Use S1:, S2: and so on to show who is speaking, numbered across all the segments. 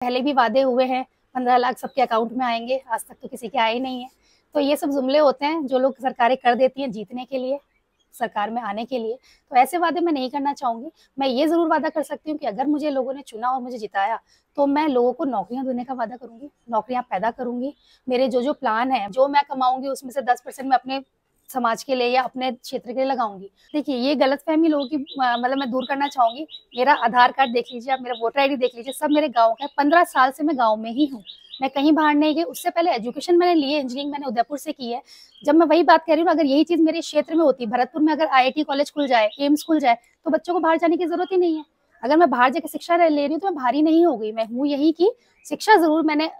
S1: पहले भी वादे हुए हैं, 15 लाख सबके अकाउंट में आएंगे, आज तक तो किसी के आए नहीं है। तो ये सब जुमले होते हैं जो लोग सरकारें कर देती हैं जीतने के लिए, सरकार में आने के लिए। तो ऐसे वादे मैं नहीं करना चाहूंगी। मैं ये जरूर वादा कर सकती हूँ कि अगर मुझे लोगों ने चुना और मुझे जिताया तो मैं लोगों को नौकरियां देने का वादा करूंगी, नौकरियां पैदा करूंगी। मेरे जो जो प्लान है, जो मैं कमाऊंगी उसमें से 10% मैं अपने समाज के लिए या अपने क्षेत्र के लिए लगाऊंगी। देखिए, ये गलतफहमी लोगों की मतलब मैं दूर करना चाहूंगी। मेरा आधार कार्ड देख लीजिए, आप मेरा वोटर आईडी देख लीजिए, सब मेरे गाँव का है। 15 साल से मैं गाँव में ही हूँ, मैं कहीं बाहर नहीं गई। उससे पहले एजुकेशन मैंने ली है, इंजीनियरिंग मैंने उदयपुर से की है। जब मैं वही बात कह रही हूँ, अगर यही चीज मेरे क्षेत्र में होती, भरतपुर में अगर IIT कॉलेज खुल जाए, एम्स खुल जाए, तो बच्चों को बाहर जाने की जरूरत ही नहीं है। अगर मैं बाहर जाकर शिक्षा ले रही हूँ तो मैं बाहर ही नहीं हो गई, मैं हूँ यही की। शिक्षा जरूर मैंने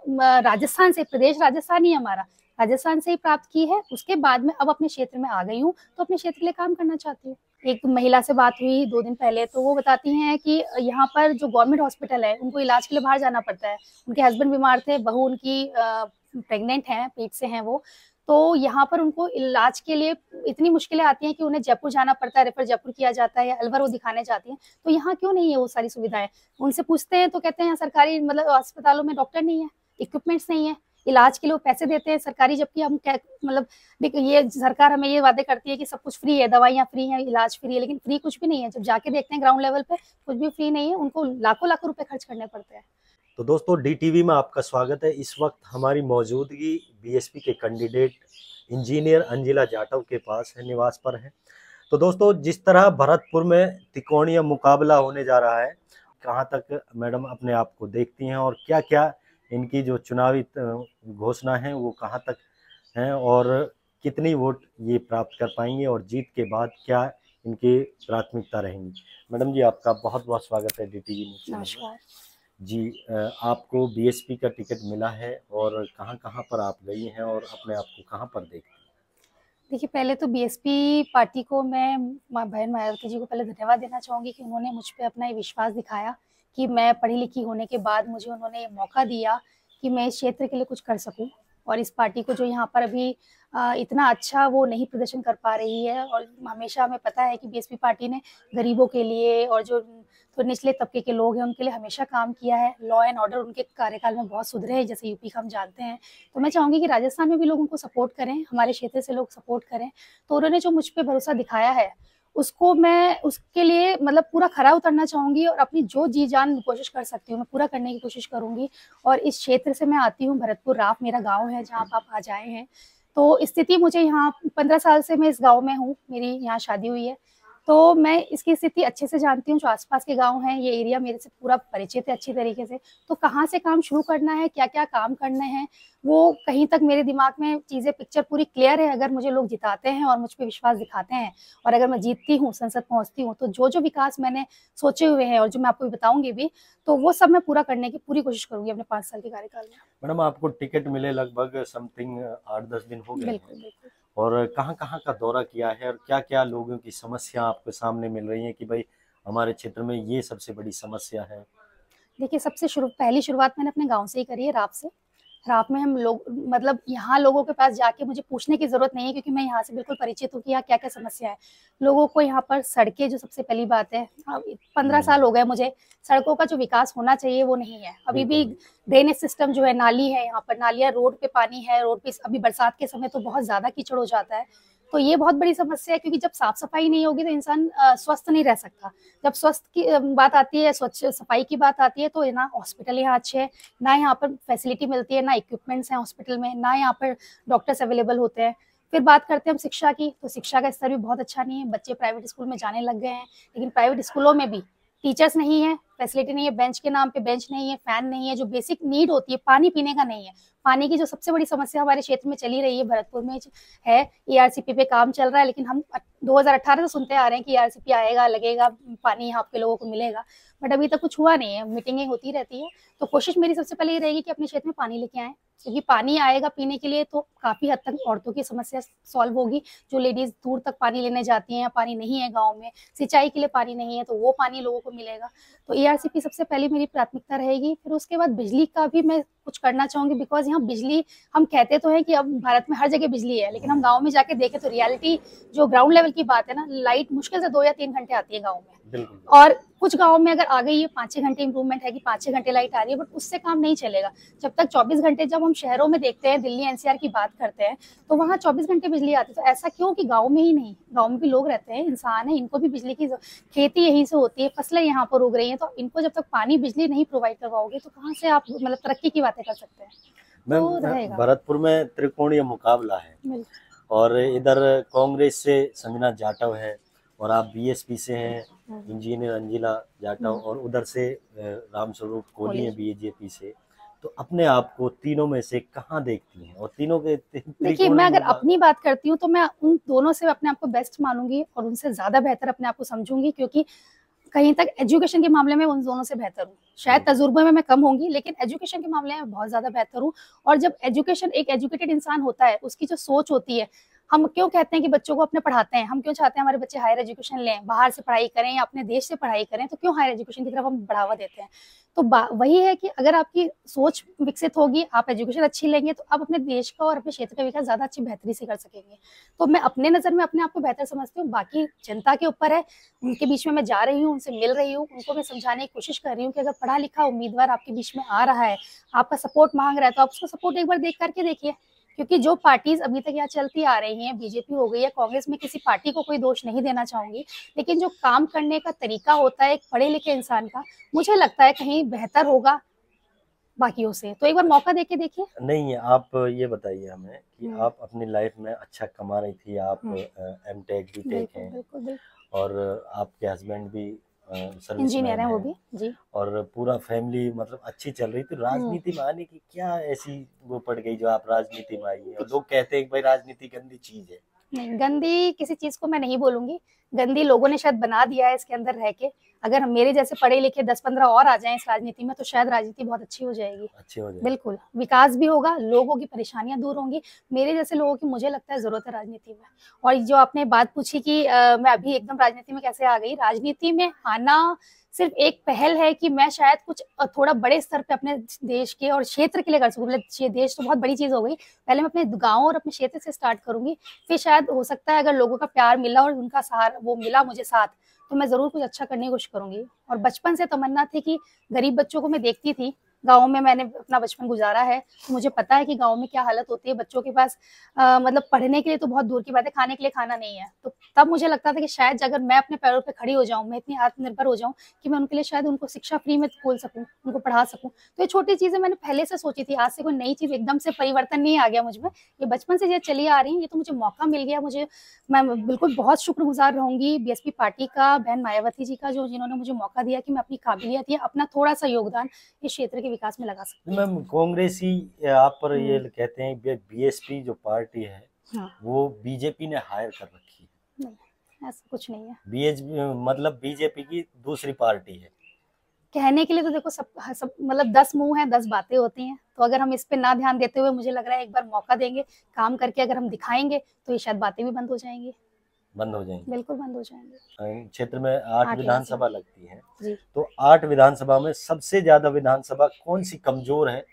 S1: राजस्थान से, प्रदेश राजस्थान ही हमारा, राजस्थान से ही प्राप्त की है। उसके बाद में अब अपने क्षेत्र में आ गई हूँ, तो अपने क्षेत्र के लिए काम करना चाहती हूँ। एक महिला से बात हुई 2 दिन पहले, तो वो बताती हैं कि यहाँ पर जो गवर्नमेंट हॉस्पिटल है, उनको इलाज के लिए बाहर जाना पड़ता है। उनके हस्बैंड बीमार थे, बहू उनकी प्रेग्नेंट है, पेट से हैं वो। तो यहाँ पर उनको इलाज के लिए इतनी मुश्किलें आती हैं कि उन्हें जयपुर जाना पड़ता है, रेफर जयपुर किया जाता है, या अलवर वो दिखाने जाती हैं। तो यहाँ क्यों नहीं है वो सारी सुविधाएं? उनसे पूछते हैं तो कहते हैं सरकारी मतलब अस्पतालों में डॉक्टर नहीं है, इक्विपमेंट्स नहीं है, इलाज के लिए वो पैसे देते हैं सरकारी, जबकि हम मतलब देखिए, ये सरकार हमें ये वादे करती है कि सब कुछ फ्री है, दवाइयाँ फ्री हैं, इलाज फ्री है, लेकिन फ्री कुछ भी नहीं है। जब जाके देखते हैं ग्राउंड लेवल पे, कुछ भी फ्री नहीं है, उनको लाखों लाखों रुपए खर्च करने पड़ते हैं।
S2: तो दोस्तों, DTV में आपका स्वागत है। इस वक्त हमारी मौजूदगी BSP के कैंडिडेट इंजीनियर अंजिला जाटव के पास है, निवास पर है। तो दोस्तों, जिस तरह भरतपुर में त्रिकोणीय मुकाबला होने जा रहा है, कहां तक मैडम अपने आप को देखती हैं और क्या क्या इनकी जो चुनावी घोषणा है वो कहां तक हैं, और कितनी वोट ये प्राप्त कर पाएंगे, और जीत के बाद क्या इनकी प्राथमिकता रहेंगी। मैडम जी, आपका बहुत बहुत स्वागत है DTV न्यूज़
S1: नमस्कार
S2: जी। आपको BSP का टिकट मिला है, और कहां कहां पर आप गई हैं और अपने आप को कहां पर देखती हैं?
S1: देखिए, पहले तो BSP पार्टी को मैं, बहन मायावती जी को पहले धन्यवाद देना चाहूंगी कि उन्होंने मुझ पे अपना ये विश्वास दिखाया कि मैं पढ़ी लिखी होने के बाद मुझे उन्होंने ये मौका दिया कि मैं इस क्षेत्र के लिए कुछ कर सकूं। और इस पार्टी को जो यहाँ पर अभी इतना अच्छा वो नहीं प्रदर्शन कर पा रही है, और हमेशा हमें पता है कि BSP पार्टी ने गरीबों के लिए और जो तो निचले तबके के लोग हैं उनके लिए हमेशा काम किया है। लॉ एंड ऑर्डर उनके कार्यकाल में बहुत सुधरे हैं, जैसे यूपी का हम जानते हैं। तो मैं चाहूंगी कि राजस्थान में भी लोग उनको सपोर्ट करें, हमारे क्षेत्र से लोग सपोर्ट करें। तो उन्होंने जो मुझ पर भरोसा दिखाया है, उसको मैं उसके लिए मतलब पूरा खरा उतरना चाहूंगी, और अपनी जो जी जान कोशिश कर सकती हूँ मैं पूरा करने की कोशिश करूंगी। और इस क्षेत्र से मैं आती हूँ, भरतपुर राफ मेरा गाँव है, जहाँ आप आज आए हैं। तो स्थिति मुझे यहाँ 15 साल से मैं इस गाँव में हूँ, मेरी यहाँ शादी हुई है। तो मैं इसकी स्थिति अच्छे से जानती हूँ, जो आसपास के गांव हैं, ये एरिया मेरे से पूरा परिचित है अच्छी तरीके से। तो कहाँ से काम शुरू करना है, क्या क्या काम करने हैं, वो कहीं तक मेरे दिमाग में चीजें, पिक्चर पूरी क्लियर है। अगर मुझे लोग जिताते हैं और मुझ पर विश्वास दिखाते हैं, और अगर मैं जीतती हूँ, संसद पहुंचती हूँ, तो जो जो विकास मैंने सोचे हुए हैं और जो मैं आपको बताऊंगी भी, तो वो सब मैं पूरा करने की पूरी कोशिश करूंगी अपने 5 साल के कार्यकाल में।
S2: मैडम, आपको टिकट मिले लगभग समथिंग 8-10 दिन हो गए हैं,
S1: बिल्कुल बिल्कुल।
S2: और कहाँ कहाँ का दौरा किया है, और क्या क्या लोगों की समस्या आपके सामने मिल रही है कि भाई हमारे क्षेत्र में ये सबसे बड़ी समस्या है?
S1: देखिए, पहली शुरुआत मैंने अपने गांव से ही करी है, राप से। रात में हम लोग मतलब यहाँ लोगों के पास जाके मुझे पूछने की जरूरत नहीं है, क्योंकि मैं यहाँ से बिल्कुल परिचित हूँ कि यहाँ क्या क्या समस्या है। लोगों को यहाँ पर सड़कें, जो सबसे पहली बात है, 15 साल हो गए मुझे, सड़कों का जो विकास होना चाहिए वो नहीं है अभी भी। ड्रेनेज सिस्टम जो है, नाली है, यहाँ पर नालियाँ, रोड पे पानी है, रोड पे अभी बरसात के समय तो बहुत ज्यादा कीचड़ हो जाता है। तो ये बहुत बड़ी समस्या है, क्योंकि जब साफ सफाई नहीं होगी तो इंसान स्वस्थ नहीं रह सकता। जब स्वस्थ की बात आती है, स्वच्छ सफाई की बात आती है, तो ना हॉस्पिटल यहाँ अच्छे हैं, ना यहाँ पर फैसिलिटी मिलती है, ना इक्विपमेंट्स हैं हॉस्पिटल में, ना यहाँ पर डॉक्टर्स अवेलेबल होते हैं। फिर बात करते हैं हम शिक्षा की, तो शिक्षा का स्तर भी बहुत अच्छा नहीं है। बच्चे प्राइवेट स्कूल में जाने लग गए हैं, लेकिन प्राइवेट स्कूलों में भी टीचर्स नहीं है, फैसिलिटी नहीं है, बेंच के नाम पे बेंच नहीं है, फैन नहीं है, जो बेसिक नीड होती है, पानी पीने का नहीं है। पानी की जो सबसे बड़ी समस्या हमारे क्षेत्र में चली रही है, भरतपुर में है, ERCP पे काम चल रहा है, लेकिन हम 2018 से सुनते आ रहे हैं कि ERCP आएगा, लगेगा, पानी यहाँ पे लोगों को मिलेगा, बट अभी तक कुछ हुआ नहीं है। मीटिंगें होती रहती है। तो कोशिश मेरी सबसे पहले ये रहेगी कि अपने क्षेत्र में पानी लेके आए, क्योंकि पानी आएगा पीने के लिए तो काफी हद तक औरतों की समस्या सॉल्व होगी। जो लेडीज दूर तक पानी लेने जाती हैं, या पानी नहीं है गाँव में, सिंचाई के लिए पानी नहीं है, तो वो पानी लोगों को मिलेगा। तो ERCP सबसे पहले मेरी प्राथमिकता रहेगी। फिर उसके बाद बिजली का भी मैं कुछ करना चाहूंगी, बिकॉज यहाँ बिजली, हम कहते तो हैं कि अब भारत में हर जगह बिजली है, लेकिन हम गाँव में जाके देखें तो रियलिटी जो ग्राउंड लेवल की बात है ना, लाइट मुश्किल से 2 या 3 घंटे आती है गाँव में।
S2: बिल्कुल।
S1: और कुछ गाँव में अगर आ गई है 5-6 घंटे इम्प्रूवमेंट है कि 5-6 घंटे लाइट आ रही है, बट उससे काम नहीं चलेगा। जब तक 24 घंटे, जब हम शहरों में देखते हैं, दिल्ली एनसीआर की बात करते हैं, तो वहाँ 24 घंटे बिजली आती है। तो ऐसा क्यों कि गाँव में ही नहीं, गाँव में भी लोग रहते हैं, इंसान है, इनको भी बिजली की खेती यहीं से होती है, फसलें यहाँ पर उग रही हैं, तो इनको जब तक पानी बिजली नहीं प्रोवाइड करवाओगे तो कहाँ से आप मतलब तरक्की की बातें कर सकते हैं।
S2: मैम,
S1: तो रहेगा।
S2: भरतपुर में त्रिकोणीय मुकाबला है और इधर कांग्रेस से संजना जाटव है और आप बीएसपी से हैं इंजीनियर अंजिला जाटव, और उधर से रामस्वरूप कोहली है बीजेपी से। तो अपने आप को तीनों में से कहाँ देखती हैं? और तीनों के
S1: देखिए, मैं अगर अपनी बात करती हूँ तो मैं उन दोनों से अपने आप को बेस्ट मानूंगी और उनसे ज्यादा बेहतर अपने आप को समझूंगी, क्योंकि कहीं तक एजुकेशन के मामले में उन दोनों से बेहतर हूँ। शायद तजुर्बे में मैं कम होंगी, लेकिन एजुकेशन के मामले में बहुत ज्यादा बेहतर हूँ। और जब एजुकेशन, एक एजुकेटेड इंसान होता है, उसकी जो सोच होती है, हम क्यों कहते हैं कि बच्चों को अपने पढ़ाते हैं, हम क्यों चाहते हैं हमारे बच्चे हायर एजुकेशन लें, बाहर से पढ़ाई करें या अपने देश से पढ़ाई करें, तो क्यों हायर एजुकेशन की तरफ हम बढ़ावा देते हैं? तो वही है कि अगर आपकी सोच विकसित होगी, आप एजुकेशन अच्छी लेंगे, तो आप अपने देश का और अपने क्षेत्र का विकास ज्यादा अच्छी बेहतरी से कर सकेंगे। तो मैं अपने नजर में अपने आप को बेहतर समझती हूँ, बाकी जनता के ऊपर है। उनके बीच में मैं जा रही हूँ, उनसे मिल रही हूँ, उनको मैं समझाने की कोशिश कर रही हूँ कि अगर पढ़ा लिखा उम्मीदवार आपके बीच में आ रहा है, आपका सपोर्ट मांग रहा है, तो आप उसको सपोर्ट एक बार देख करके देखिए। क्योंकि जो पार्टीज अभी तक यहाँ चलती आ रही हैं, बीजेपी हो गई या कांग्रेस, में किसी पार्टी को कोई दोष नहीं देना चाहूंगी, लेकिन जो काम करने का तरीका होता है एक पढ़े लिखे इंसान का, मुझे लगता है कहीं बेहतर होगा बाकियों से। तो एक बार मौका देके देखिए।
S2: नहीं, आप ये बताइए हमें कि आप अपनी लाइफ में अच्छा कमा रही थी, आप एमटेक बीटेक हैं और आपके हस्बैंड भी
S1: इंजीनियर हैं वो भी जी,
S2: और पूरा फैमिली मतलब अच्छी चल रही थी। राजनीति में आने की क्या ऐसी वो पड़ गई जो आप राजनीति में आई है? और लोग कहते हैं कि भाई राजनीति गंदी चीज है।
S1: नहीं, गंदी किसी चीज को मैं नहीं बोलूंगी, गंदी लोगों ने शायद बना दिया है इसके अंदर रह के। अगर मेरे जैसे पढ़े लिखे 10-15 और आ जाएं इस राजनीति में, तो शायद राजनीति बहुत अच्छी हो जाएगी।
S2: अच्छी हो जाएगी,
S1: बिल्कुल, विकास भी होगा, लोगों की परेशानियां दूर होंगी। मेरे जैसे लोगों की मुझे लगता है जरूरत है राजनीति में। और जो आपने बात पूछी कि मैं अभी एकदम राजनीति में कैसे आ गई, राजनीति में आना सिर्फ एक पहल है कि मैं शायद कुछ थोड़ा बड़े स्तर पे अपने देश के और क्षेत्र के लिए कर सकूं। मतलब देश तो बहुत बड़ी चीज हो गई, पहले मैं अपने गांव और अपने क्षेत्र से स्टार्ट करूंगी, फिर शायद हो सकता है अगर लोगों का प्यार मिला और उनका सहारा वो मिला मुझे साथ, तो मैं जरूर कुछ अच्छा करने की कोशिश करूंगी। और बचपन से तमन्ना थी कि गरीब बच्चों को मैं देखती थी, गाँव में मैंने अपना बचपन गुजारा है, तो मुझे पता है कि गाँव में क्या हालत होती है। बच्चों के पास मतलब पढ़ने के लिए तो बहुत दूर की बात है, खाने के लिए खाना नहीं है। तो तब मुझे लगता था कि शायद अगर मैं अपने पैरों पे खड़ी हो जाऊं, मैं इतनी आत्मनिर्भर हो जाऊं कि मैं उनके लिए शायद उनको शिक्षा फ्री में खोल सकूं, उनको पढ़ा सकूं। तो ये छोटी चीजें मैंने पहले से सोची थी, आज से कोई नई चीज एकदम से परिवर्तन नहीं आ गया मुझ में, ये बचपन से ये चली आ रही है। ये तो मुझे मौका मिल गया, मैं बिल्कुल बहुत शुक्रगुजार रहूंगी बीएसपी पार्टी का, बहन मायावती जी का, जो जिन्होंने मुझे मौका दिया कि मैं अपनी काबिलियत या अपना थोड़ा सा योगदान इस क्षेत्र के विकास में लगा सकती हूँ।
S2: मैम, कांग्रेसी आप पर ये कहते हैं बीएसपी जो पार्टी है वो बीजेपी ने हायर कर रखी है?
S1: नहीं, ऐसा कुछ नहीं है।
S2: बीएसपी मतलब बीजेपी की दूसरी पार्टी है
S1: कहने के लिए तो देखो, सब मतलब 10 मुंह हैं, 10 बातें होती हैं। तो अगर हम इस पे ना ध्यान देते हुए, मुझे लग रहा है एक बार मौका देंगे, काम करके अगर हम दिखाएंगे, तो ये शायद बातें भी बंद हो जाएंगी।
S2: बंद हो जाएंगी,
S1: बिल्कुल बंद हो जाएंगे।
S2: क्षेत्र में 8 विधानसभा लगती है
S1: जी।
S2: तो 8 विधानसभा में सबसे ज्यादा विधानसभा कौन सी कमजोर है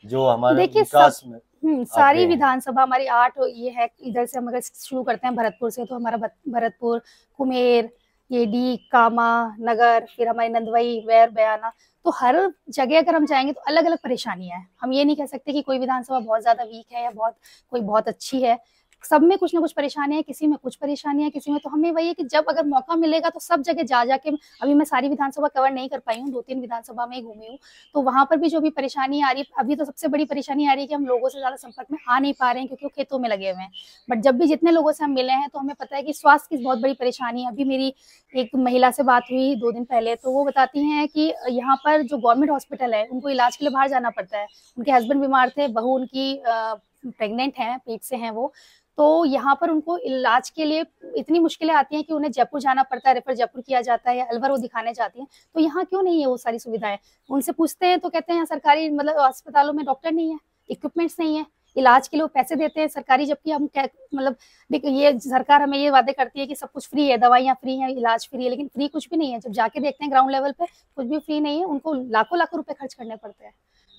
S2: जो हमारे विकास में?
S1: सारी विधानसभा हमारी 8 ये है। इधर से हम अगर शुरू करते हैं भरतपुर से, तो हमारा भरतपुर, कुमेर, येडी, कामा, नगर, फिर हमारी नंदवई, वैर, बयाना, तो हर जगह अगर हम जाएंगे तो अलग अलग परेशानियां हैं। हम ये नहीं कह सकते कि कोई विधानसभा बहुत ज्यादा वीक है या कोई बहुत अच्छी है। सब में कुछ ना कुछ परेशानियां है, किसी में कुछ परेशानियां है, किसी में। तो हमें वही है कि जब अगर मौका मिलेगा तो सब जगह जा जाके, अभी मैं सारी विधानसभा कवर नहीं कर पाई हूँ, 2-3 विधानसभा में ही घूमी हूँ, तो वहां पर भी जो भी परेशानी आ रही है, अभी तो सबसे बड़ी परेशानी आ रही है कि हम लोगों से ज्यादा संपर्क में आ नहीं पा रहे हैं, क्योंकि वो खेतों में लगे हुए हैं। बट जब भी जितने लोगों से हम मिले हैं, तो हमें पता है कि स्वास्थ्य की बहुत बड़ी परेशानी है। अभी मेरी एक महिला से बात हुई 2 दिन पहले, तो वो बताती हैं कि यहाँ पर जो गवर्नमेंट हॉस्पिटल है, उनको इलाज के लिए बाहर जाना पड़ता है। उनके हस्बैंड बीमार थे, बहू उनकी प्रेग्नेंट है, पेट से हैं वो, तो यहाँ पर उनको इलाज के लिए इतनी मुश्किलें आती हैं कि उन्हें जयपुर जाना पड़ता है, रेफर जयपुर किया जाता है, या अलवर वो दिखाने जाती हैं। तो यहाँ क्यों नहीं है वो सारी सुविधाएं? उनसे पूछते हैं तो कहते हैं सरकारी मतलब अस्पतालों में डॉक्टर नहीं है, इक्विपमेंट्स नहीं है, इलाज के लिए वो पैसे देते हैं सरकारी, जबकि हम मतलब देखिए, ये सरकार हमें ये वादे करती है कि सब कुछ फ्री है, दवाइयाँ फ्री हैं, इलाज फ्री है, लेकिन फ्री कुछ भी नहीं है। जब जाके देखते हैं ग्राउंड लेवल पे, कुछ भी फ्री नहीं है, उनको लाखों लाखों रुपए खर्च करने पड़ते हैं।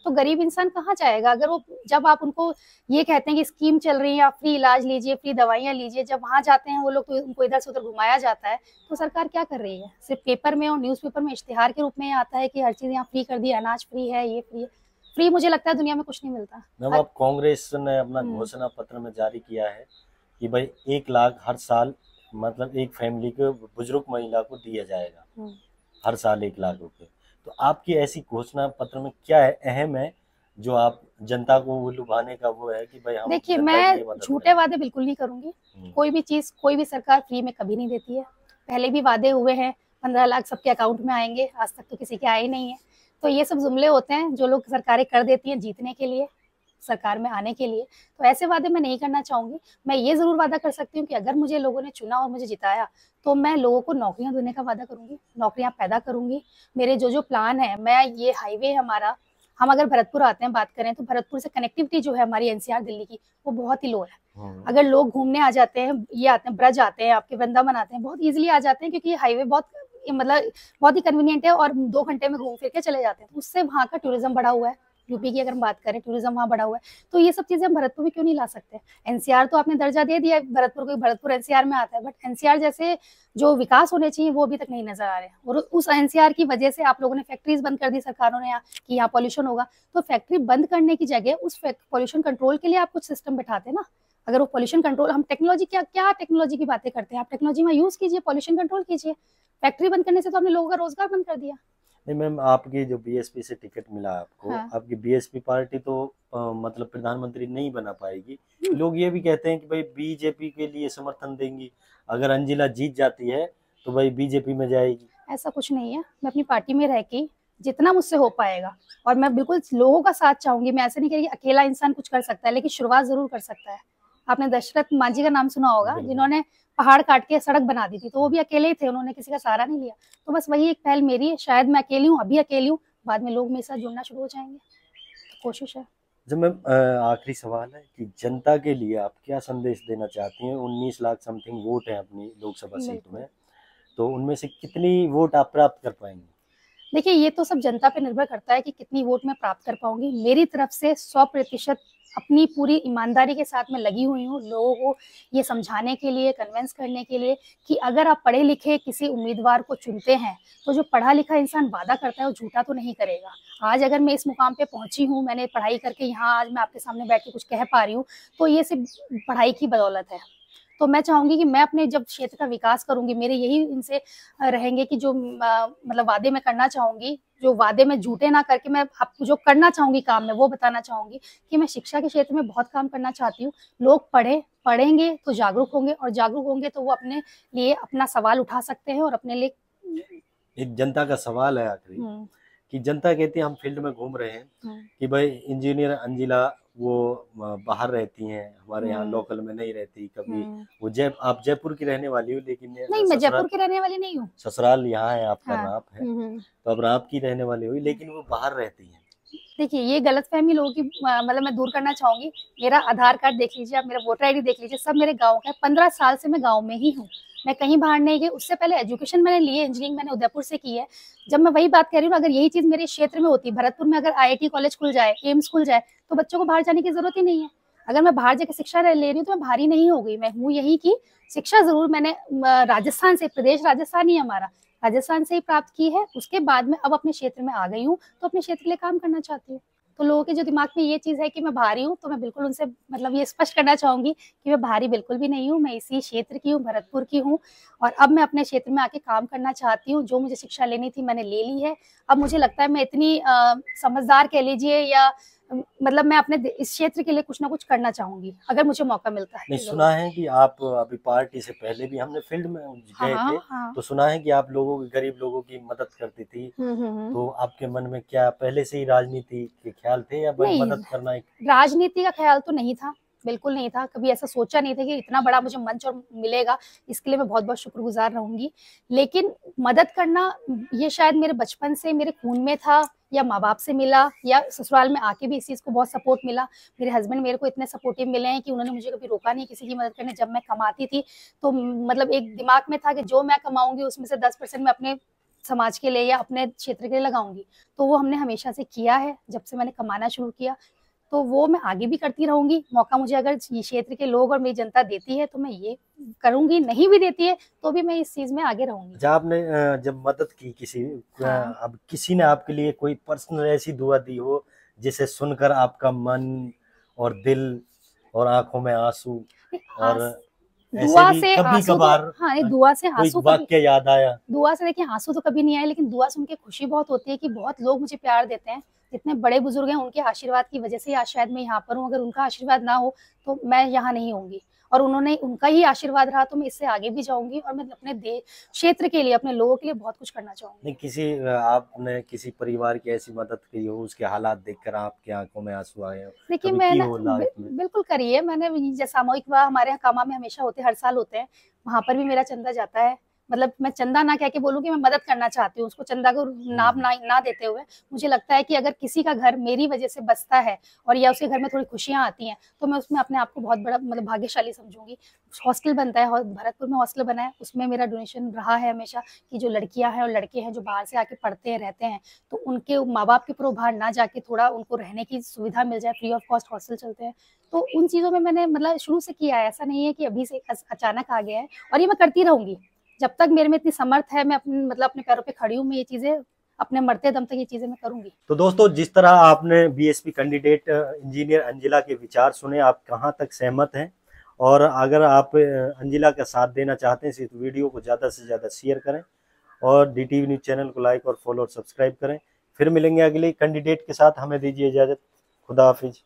S1: तो गरीब इंसान कहाँ जाएगा? अगर वो, जब आप उनको ये कहते हैं कि स्कीम चल रही है, आप फ्री इलाज लीजिए, फ्री दवाइयाँ लीजिए, जब वहाँ जाते हैं वो लोग तो उनको इधर से उधर घुमाया जाता है। तो सरकार क्या कर रही है? सिर्फ पेपर में और न्यूज़पेपर में इश्तिहार के रूप में आता है कि हर चीज़ यहाँ फ्री कर दी, अनाज फ्री है, ये फ्री है। फ्री मुझे लगता है दुनिया में कुछ नहीं मिलता।
S2: मैम, अब कांग्रेस ने अपना घोषणा पत्र में जारी किया है कि भाई 1 लाख हर साल, मतलब एक फैमिली को, बुजुर्ग महिला को दिया जाएगा हर साल 1 लाख रुपए। तो आपकी ऐसी घोषणा पत्र में क्या है अहम है जो आप जनता को लुभाने का वो है कि भाई हम?
S1: देखिए, मैं झूठे वादे बिल्कुल नहीं करूंगी। कोई भी चीज, कोई भी सरकार फ्री में कभी नहीं देती है। पहले भी वादे हुए हैं, 15 लाख सबके अकाउंट में आएंगे, आज तक तो किसी के आए नहीं है। तो ये सब जुमले होते हैं जो लोग सरकारें कर देती हैं जीतने के लिए, सरकार में आने के लिए। तो ऐसे वादे मैं नहीं करना चाहूंगी। मैं ये जरूर वादा कर सकती हूँ कि अगर मुझे लोगों ने चुना और मुझे जिताया तो मैं लोगों को नौकरियां देने का वादा करूंगी, नौकरियां पैदा करूंगी। मेरे जो जो प्लान है, मैं ये हाईवे हमारा, हम अगर भरतपुर आते हैं, बात करें तो भरतपुर से कनेक्टिविटी जो है हमारी एनसीआर दिल्ली की, वो बहुत ही लो है। अगर लोग घूमने आ जाते हैं, ये आते हैं ब्रज आते हैं, आपके वृंदावन आते हैं, बहुत इजीली आ जाते हैं क्योंकि ये हाईवे बहुत, मतलब बहुत ही कन्वीनियंट है और 2 घंटे में घूम फिर के चले जाते हैं। तो उससे वहाँ का टूरिज्म बढ़ा हुआ है। यूपी की अगर हम बात करें, टूरिज्म वहाँ बढ़ा हुआ है। तो ये सब चीजें हम भरतपुर में क्यों नहीं ला सकते? एनसीआर तो आपने दर्जा दे दिया भरतपुर को, भरतपुर एनसीआर में आता है, बट एनसीआर जैसे जो विकास होने चाहिए वो अभी तक नहीं नजर आ रहे हैं। और उस एनसीआर की वजह से आप लोगों ने फैक्ट्रीज बंद कर दी सरकारों ने, यहाँ कि यहाँ पॉल्यूशन होगा। तो फैक्ट्री बंद करने की जगह उस पॉल्यूशन कंट्रोल के लिए आप कुछ सिस्टम बैठाते ना। अगर वो पॉल्यूशन कंट्रोल, हम टेक्नोलॉजी, क्या टेक्नोलॉजी की बातें करते हैं, आप टेक्नोलॉजी में यूज कीजिए, पॉल्यूशन कंट्रोल कीजिए। फैक्ट्री बंद करने से तो आपने लोगों का रोजगार बंद कर दिया।
S2: नहीं मैम, आपकी जो बीएसपी से टिकट मिला आपको,
S1: हाँ।
S2: आपकी बीएसपी पार्टी तो मतलब प्रधानमंत्री नहीं बना पाएगी। लोग ये भी कहते हैं कि भाई बीजेपी के लिए समर्थन देंगी, अगर अंजिला जीत जाती है तो भाई बीजेपी में जाएगी।
S1: ऐसा कुछ नहीं है। मैं अपनी पार्टी में रह के जितना मुझसे हो पाएगा, और मैं बिल्कुल लोगों का साथ चाहूंगी। मैं ऐसे नहीं कह रही कि अकेला इंसान कुछ कर सकता है, लेकिन शुरुआत जरूर कर सकता है। आपने दशरथ मांझी का नाम सुना होगा, जिन्होंने पहाड़ काट के सड़क बना दी थी, तो वो भी अकेले ही थे, उन्होंने किसी का सहारा नहीं लिया। तो बस वही एक पहल मेरी है। शायद मैं अकेली हूँ, अभी अकेली हूँ, बाद में लोग मेरे साथ जुड़ना शुरू हो जाएंगे। तो कोशिश है।
S2: जब मैम आखिरी सवाल है कि जनता के लिए आप क्या संदेश देना चाहती हैं? 19 लाख समथिंग वोट है अपनी लोकसभा सीट में, तो उनमें से कितनी वोट आप प्राप्त कर पाएंगे?
S1: देखिए, ये तो सब जनता पे निर्भर करता है कि कितनी वोट मैं प्राप्त कर पाऊंगी। मेरी तरफ से 100% अपनी पूरी ईमानदारी के साथ मैं लगी हुई हूँ लोगों को ये समझाने के लिए, कन्विंस करने के लिए कि अगर आप पढ़े लिखे किसी उम्मीदवार को चुनते हैं तो जो पढ़ा लिखा इंसान वादा करता है वो झूठा तो नहीं करेगा। आज अगर मैं इस मुकाम पे पहुंची हूँ, मैंने पढ़ाई करके यहाँ आज मैं आपके सामने बैठ के कुछ कह पा रही हूँ, तो ये सिर्फ पढ़ाई की बदौलत है। तो मैं चाहूंगी कि मैं अपने जब क्षेत्र का विकास करूंगी, मेरे यही इनसे रहेंगे कि जो मतलब वादे मैं करना चाहूंगी, जो वादे में झूठे ना करके मैं आपको जो करना चाहूंगी काम में वो बताना चाहूंगी कि मैं शिक्षा के क्षेत्र में बहुत काम करना चाहती हूँ। लोग पढ़ेंगे तो जागरूक होंगे, और जागरूक होंगे तो वो अपने लिए अपना सवाल उठा सकते हैं और अपने लिए।
S2: एक जनता का सवाल है आखिरी कि जनता कहती है हम फील्ड में घूम रहे हैं कि भाई इंजीनियर अंजिला वो बाहर रहती हैं, हमारे यहाँ लोकल में नहीं रहती कभी। वो आप जयपुर की रहने वाली हो, लेकिन
S1: नहीं, मैं जयपुर की रहने वाली नहीं हूँ।
S2: ससुराल यहाँ है आपका, राप है, तो अब राप की रहने वाली हुई, लेकिन वो बाहर रहती हैं।
S1: देखिए, ये गलतफहमी लोगों की मतलब मैं दूर करना चाहूंगी। मेरा आधार कार्ड देख लीजिए आप, मेरा वोटर आईडी देख लीजिए, सब मेरे गाँव का है। 15 साल से मैं गाँव में ही हूँ, मैं कहीं बाहर नहीं गई। उससे पहले एजुकेशन मैंने ली है, इंजीनियरिंग मैंने उदयपुर से की है। जब मैं वही बात कह रही हूँ, अगर यही चीज मेरे क्षेत्र में होती, भरतपुर में अगर IIT कॉलेज खुल जाए, एम्स खुल जाए, तो बच्चों को बाहर जाने की जरूरत ही नहीं है। अगर मैं बाहर जाकर शिक्षा ले रही हूँ तो मैं बाहर ही नहीं हो गई, मैं हूँ यही की। शिक्षा जरूर मैंने राजस्थान से, प्रदेश राजस्थान ही हमारा, राजस्थान से ही प्राप्त की है। उसके बाद में अब अपने क्षेत्र में आ गई हूँ, तो अपने क्षेत्र के लिए काम करना चाहती हूँ। तो लोगों के जो दिमाग में ये चीज है कि मैं बाहरी हूँ, तो मैं बिल्कुल उनसे मतलब ये स्पष्ट करना चाहूंगी कि मैं बाहरी बिल्कुल भी नहीं हूँ। मैं इसी क्षेत्र की हूँ, भरतपुर की हूँ, और अब मैं अपने क्षेत्र में आके काम करना चाहती हूँ। जो मुझे शिक्षा लेनी थी मैंने ले ली है। अब मुझे लगता है मैं इतनी समझदार कह लीजिए, या मतलब मैं अपने इस क्षेत्र के लिए कुछ ना कुछ करना चाहूंगी अगर मुझे मौका मिलता है।
S2: नहीं, सुना है कि आप अभी पार्टी से पहले भी हमने फील्ड में गए थे, तो सुना है कि आप लोगों की, गरीब लोगों की मदद करती थी। तो आपके मन में क्या पहले से ही राजनीति के ख्याल थे या मदद करना?
S1: राजनीति का ख्याल तो नहीं था, बिल्कुल नहीं था। कभी ऐसा सोचा नहीं था कि इतना बड़ा मुझे मंच और मिलेगा। इसके लिए मैं बहुत बहुत शुक्रगुजार रहूंगी। लेकिन मदद करना ये शायद मेरे बचपन से मेरे खून में था, या माँ बाप से मिला, या ससुराल में आके भी इस चीज को बहुत सपोर्ट मिला। मेरे हस्बैंड मेरे को इतने सपोर्टिव मिले हैं कि उन्होंने मुझे कभी रोका नहीं किसी की मदद करने। जब मैं कमाती थी तो मतलब एक दिमाग में था कि जो मैं कमाऊंगी उसमें से 10% मैं अपने समाज के लिए या अपने क्षेत्र के लिए लगाऊंगी। तो वो हमने हमेशा से किया है, जब से मैंने कमाना शुरू किया, तो वो मैं आगे भी करती रहूंगी। मौका मुझे अगर ये क्षेत्र के लोग और मेरी जनता देती है तो मैं ये करूंगी, नहीं भी देती है तो भी मैं इस चीज में आगे रहूंगी।
S2: जब आपने जब मदद की किसी,
S1: हाँ।
S2: अब किसी ने आपके लिए कोई पर्सनल ऐसी दुआ दी हो जिसे सुनकर आपका मन और दिल और आंखों में आंसू, और ऐसे
S1: दुआ
S2: भी
S1: से
S2: कभी
S1: आंसू तो,
S2: कभार
S1: हाँ, दुआ से
S2: कोई
S1: आंसू कभी,
S2: वाक्य याद आया?
S1: दुआ से देखिए आंसू तो कभी नहीं आए, लेकिन दुआ सुन के खुशी बहुत होती है कि बहुत लोग मुझे प्यार देते हैं। जितने बड़े बुजुर्ग हैं उनके आशीर्वाद की वजह से आज शायद मैं यहाँ पर हूँ। अगर उनका आशीर्वाद ना हो तो मैं यहाँ नहीं होंगी, और उन्होंने, उनका ही आशीर्वाद रहा तो मैं इससे आगे भी जाऊंगी, और मैं अपने देश क्षेत्र के लिए, अपने लोगों के लिए बहुत कुछ करना चाहूंगी।
S2: नहीं, किसी आपने किसी परिवार की ऐसी मदद की हो, उसके हालात देखकर आपकी आंखों में आंसू आए हो,
S1: देखिए
S2: कभी
S1: मैं
S2: की
S1: ना
S2: हो लाइफ में?
S1: बिल्कुल करी है मैंने। जैसे सामूहिक विवाह हमारे यहाँ कामा में हमेशा होते हैं, हर साल होते हैं, वहां पर भी मेरा चंदा जाता है। मतलब मैं चंदा ना कह के बोलूँ कि मैं मदद करना चाहती हूँ, उसको चंदा को नाम ना देते हुए मुझे लगता है कि अगर किसी का घर मेरी वजह से बसता है और या उसके घर में थोड़ी खुशियां आती हैं तो मैं उसमें अपने आप को बहुत बड़ा मतलब भाग्यशाली समझूंगी। हॉस्टल बनता है, भरतपुर में हॉस्टल बना है, उसमें मेरा डोनेशन रहा है हमेशा कि जो लड़कियां हैं और लड़के हैं जो बाहर से आके पढ़ते हैं, रहते हैं, तो उनके माँ बाप के ऊपर बाहर ना जाके थोड़ा उनको रहने की सुविधा मिल जाए। फ्री ऑफ कॉस्ट हॉस्टल चलते हैं, तो उन चीज़ों में मैंने मतलब शुरू से किया है, ऐसा नहीं है कि अभी से अचानक आ गया है, और ये मैं करती रहूंगी जब तक मेरे में इतनी समर्थ है। मैं अपने मतलब अपने पैरों पे खड़ी हूँ, मैं ये चीजें अपने मरते दम तक ये चीजें मैं करूंगी।
S2: तो दोस्तों, जिस तरह आपने बीएसपी कैंडिडेट इंजीनियर अंजिला के विचार सुने, आप कहां तक सहमत हैं? और अगर आप अंजिला का साथ देना चाहते हैं तो वीडियो को ज़्यादा से ज़्यादा शेयर करें, और DTV न्यूज़ चैनल को लाइक और फॉलो और सब्सक्राइब करें। फिर मिलेंगे अगले कैंडिडेट के साथ, हमें दीजिए इजाज़त। खुदा हाफिज।